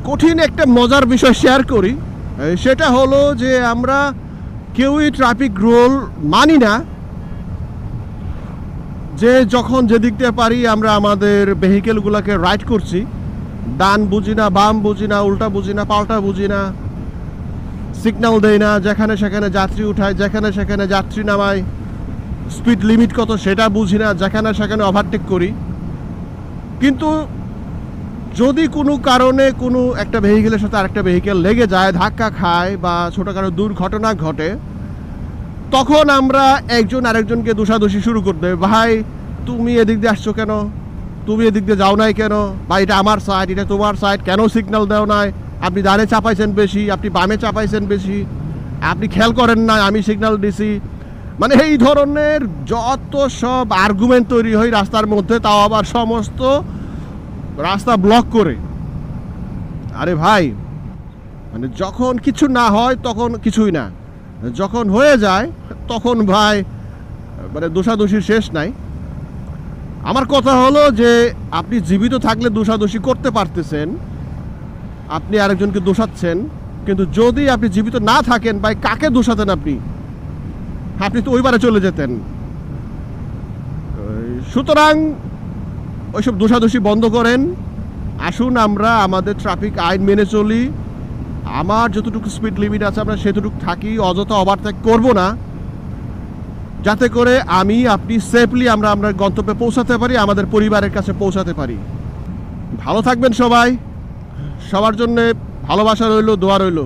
কঠিন একটা মজার বিষয় শেয়ার করি। সেটা হলো যে আমরা কেউই ট্রাফিক রুল মানি না, যে যখন যেদিক দিয়ে পারি আমরা আমাদের ভেহিকেলগুলোকে রাইড করছি, ডান বুঝি না, বাম বুঝি না, উল্টা বুঝি না, পাল্টা বুঝি না, সিগন্যাল দেয় না, যেখানে সেখানে যাত্রী উঠায়, যেখানে সেখানে যাত্রী নামায়, স্পিড লিমিট কত সেটা বুঝি না, যেখানে সেখানে ওভারটেক করি। কিন্তু যদি কোনো কারণে কোনো একটা ভেহিকেলের সাথে আরেকটা ভেহিকেল লেগে যায়, ধাক্কা খায় বা ছোটোখাটো দুর্ঘটনা ঘটে, তখন আমরা একজন আরেকজনকে দোষাদোষি শুরু করতে, ভাই তুমি এদিক দিয়ে আসছো কেন, তুমি এদিক দিয়ে যাও নাই কেন, বা এটা আমার সাইড, এটা তোমার সাইড, কেন সিগন্যাল দেও নাই, আপনি ডানে চাপাইছেন বেশি, আপনি বামে চাপাইছেন বেশি, আপনি খেয়াল করেন না আমি সিগন্যাল দিছি। মানে এই ধরনের যত সব আর্গুমেন্ট তৈরি হয় রাস্তার মধ্যে, তাও আবার সমস্ত রাস্তা ব্লক করে। আরে ভাই, মানে যখন কিছু না হয় তখন কিছুই না, যখন হয়ে যায় তখন ভাই মানে দোষাদোষির শেষ নাই। আমার কথা হলো যে আপনি জীবিত থাকলে দোষাদোষি করতে পারতেছেন, আপনি আরেকজনকে দোষাচ্ছেন, কিন্তু যদি আপনি জীবিত না থাকেন ভাই, কাকে দোষাতেন আপনি? আপনি তো ওইবারে চলে যেতেন। সুতরাং ওইসব দোষাদোষি বন্ধ করেন, আসুন আমরা আমাদের ট্রাফিক আইন মেনে চলি, আমার যতটুকু স্পিড লিমিট আছে আমরা সেতটুকু থাকি, অযথা ওভারটেক করব না, যাতে করে আমি আপনি সেফলি আমরা গন্তব্যে পৌঁছাতে পারি, আমাদের পরিবারের কাছে পৌঁছাতে পারি। ভালো থাকবেন সবাই, সবার জন্য ভালোবাসা রইল, দোয়া রইল।